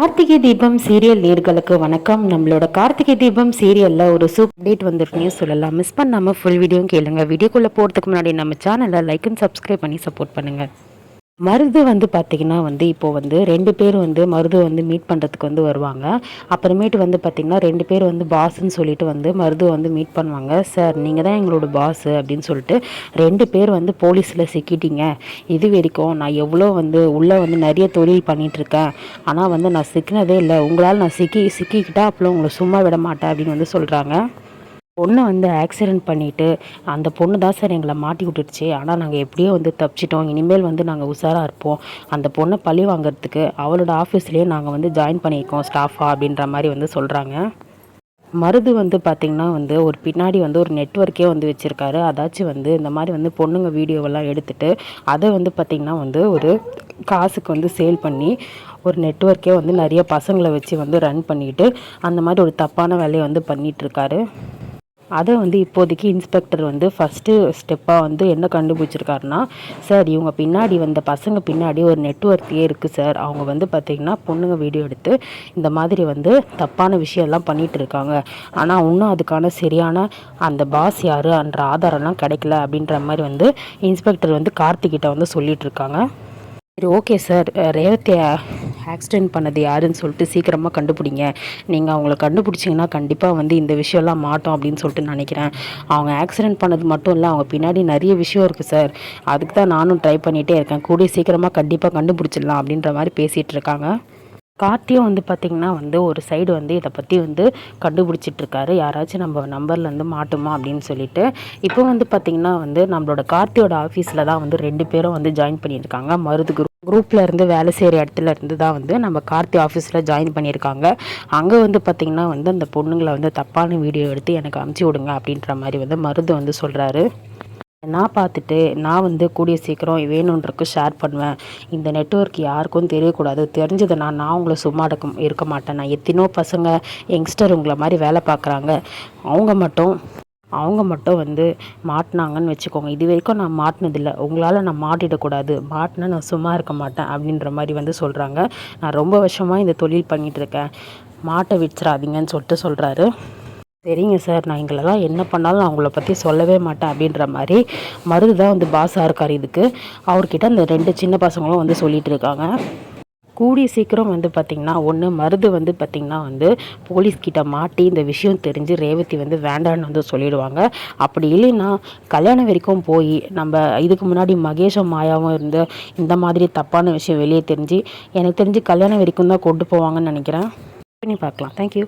Karthigai Deepam serial நேர்களுக்கு வணக்கம். நம்மளோட கார்த்திகை தீபம் சீரியல்ல ஒரு சூப்பர் அப்டேட் வந்திருக்குன்னு சொல்லலாம். மிஸ் பண்ணாம ஃபுல் வீடியோ கேளுங்க. வீடியோக்குள்ள போறதுக்கு முன்னாடி நம்ம சேனலை லைக் அண்ட் சப்ஸ்கிரைப் பண்ணி சப்போர்ட் பண்ணுங்க. மருது பார்த்தீங்கன்னா இப்போ 2 பேர் மருது மீட் பண்ணுறதுக்கு வருவாங்க. அப்புறமேட்டு பார்த்தீங்கன்னா 2 பேர் பாஸ்ன்னு சொல்லிட்டு மருது மீட் பண்ணுவாங்க. சார் நீங்கள் தான் எங்களோட பாஸ் அப்படின்னு சொல்லிட்டு 2 பேர் போலீஸில் சிக்கிட்டீங்க. இது வரைக்கும் நான் எவ்வளோ உள்ளே நிறைய தொழில் பண்ணிகிட்ருக்கேன். ஆனால் நான் சிக்கினதே இல்லை. உங்களால் நான் சிக்கிக்கிட்டா அப்புறம் உங்களை சும்மா விட மாட்டேன் அப்படின்னு சொல்கிறாங்க. பொண்ணை ஆக்சிடெண்ட் பண்ணிவிட்டு அந்த பொண்ணு தான் சார் எங்களை மாட்டி விட்டுடுச்சு. ஆனால் நாங்கள் எப்படியோ தப்பிச்சிட்டோம். இனிமேல் நாங்கள் உஷாராக இருப்போம். அந்த பொண்ணை பழி வாங்கிறதுக்கு அவளோட ஆஃபீஸ்லேயே நாங்கள் ஜாயின் பண்ணியிருக்கோம் ஸ்டாஃபாக அப்படின்ற மாதிரி சொல்கிறாங்க. மருது பார்த்திங்கன்னா ஒரு பின்னாடி ஒரு நெட்வொர்க்கே வச்சுருக்காரு. அதாச்சும் இந்த மாதிரி பொண்ணுங்க வீடியோவெல்லாம் எடுத்துகிட்டு அதை பார்த்திங்கன்னா ஒரு காசுக்கு சேல் பண்ணி ஒரு நெட்வொர்க்கே நிறைய பசங்களை வச்சு ரன் பண்ணிவிட்டு அந்த மாதிரி ஒரு தப்பான வேலையை பண்ணிகிட்ருக்காரு. அதை இப்போதைக்கு இன்ஸ்பெக்டர் ஃபஸ்ட்டு ஸ்டெப்பாக என்ன கண்டுபிடிச்சிருக்காருன்னா, சார் இவங்க பின்னாடி பசங்க பின்னாடி ஒரு நெட்வொர்க்கே இருக்குது சார். அவங்க பார்த்திங்கன்னா பொண்ணுங்க வீடியோ எடுத்து இந்த மாதிரி தப்பான விஷயம்லாம் பண்ணிகிட்டு இருக்காங்க. ஆனால் இன்னும் அதுக்கான சரியான அந்த பாஸ் யார் என்ற ஆதாரம்லாம் கிடைக்கல அப்படின்ற மாதிரி இன்ஸ்பெக்டர் கார்த்திகிட்ட சொல்லிகிட்ருக்காங்க. சரி, ஓகே சார், ரேவதி ஆக்சிடெண்ட் பண்ணது யாருன்னு சொல்லிட்டு சீக்கிரமாக கண்டுபிடிங்க. நீங்கள் அவங்கள கண்டுபிடிச்சிங்கன்னா கண்டிப்பாக இந்த விஷயம்லாம் மாட்டோம் அப்படின்னு சொல்லிட்டு நினைக்கிறேன். அவங்க ஆக்சிடெண்ட் பண்ணது மட்டும் இல்லை, அவங்க பின்னாடி நிறைய விஷயம் இருக்குது சார். அதுக்கு தான் நானும் ட்ரை பண்ணிகிட்டே இருக்கேன். கூடிய சீக்கிரமாக கண்டிப்பாக கண்டுபிடிச்சிடலாம் அப்படின்ற மாதிரி பேசிகிட்டு இருக்காங்க. கார்த்தியும் பார்த்திங்கன்னா ஒரு சைடு இதை பற்றி கண்டுபிடிச்சிட்ருக்காரு. யாராச்சும் நம்ம நம்பர்லேருந்து மாட்டுமா அப்படின்னு சொல்லிட்டு. இப்போ பார்த்திங்கன்னா நம்மளோட கார்த்தியோட ஆஃபீஸில் தான் 2 பேரும் ஜாயின் பண்ணியிருக்காங்க. மருது குரூப்பில் இருந்து வேலை செய்கிற இடத்துல இருந்து தான் நம்ம கார்த்தி ஆஃபீஸில் ஜாயின் பண்ணியிருக்காங்க. அங்கே பார்த்திங்கன்னா அந்த பொண்ணுங்களை தப்பான வீடியோ எடுத்து எனக்கு அமுச்சு விடுங்க அப்படின்ற மாதிரி மருது சொல்கிறாரு. நான் பார்த்துட்டு நான் கூடிய சீக்கிரம் வேணுன்றக்கு ஷேர் பண்ணுவேன். இந்த நெட்வொர்க் யாருக்கும் தெரியக்கூடாது. தெரிஞ்சதை நான் உங்களை சும்மா இருக்க மாட்டேன். நான் எத்தனோ பசங்க யங்ஸ்டர் உங்களை மாதிரி வேலை பார்க்குறாங்க. அவங்க மட்டும் மாட்டினாங்கன்னு வச்சுக்கோங்க. இது வரைக்கும் நான் மாட்டினதில்லை. உங்களால் நான் மாட்டிடக்கூடாது. மாட்டினா நான் சும்மா இருக்க மாட்டேன் அப்படின்ற மாதிரி சொல்கிறாங்க. நான் ரொம்ப வருஷமாக இந்த தொழில் பண்ணிகிட்ருக்கேன். மாட்டை விச்சிடாதீங்கன்னு சொல்கிறாரு. சரிங்க சார், நான் எங்களெல்லாம் என்ன பண்ணாலும் நான் உங்களை பற்றி சொல்லவே மாட்டேன் அப்படின்ற மாதிரி மருது தான் பாஸாக இருக்கார். இதுக்கு அவர்கிட்ட அந்த 2 சின்ன பசங்களும் சொல்லிகிட்டு இருக்காங்க. கூடிய சீக்கிரம் பார்த்திங்கன்னா மருது பார்த்திங்கன்னா போலீஸ்கிட்ட மாட்டி இந்த விஷயம் தெரிஞ்சு ரேவதி வேண்டான்னு சொல்லிடுவாங்க. அப்படி இல்லைன்னா கல்யாணம் வரைக்கும் போய் நம்ம இதுக்கு முன்னாடி மகேஷும் மாயாவும் இருந்து இந்த மாதிரி தப்பான விஷயம் வெளியே தெரிஞ்சு எனக்கு தெரிஞ்சு கல்யாணம் வரைக்கும் தான் கொண்டு போவாங்கன்னு நினைக்கிறேன். பண்ணி பார்க்கலாம். தேங்க்யூ.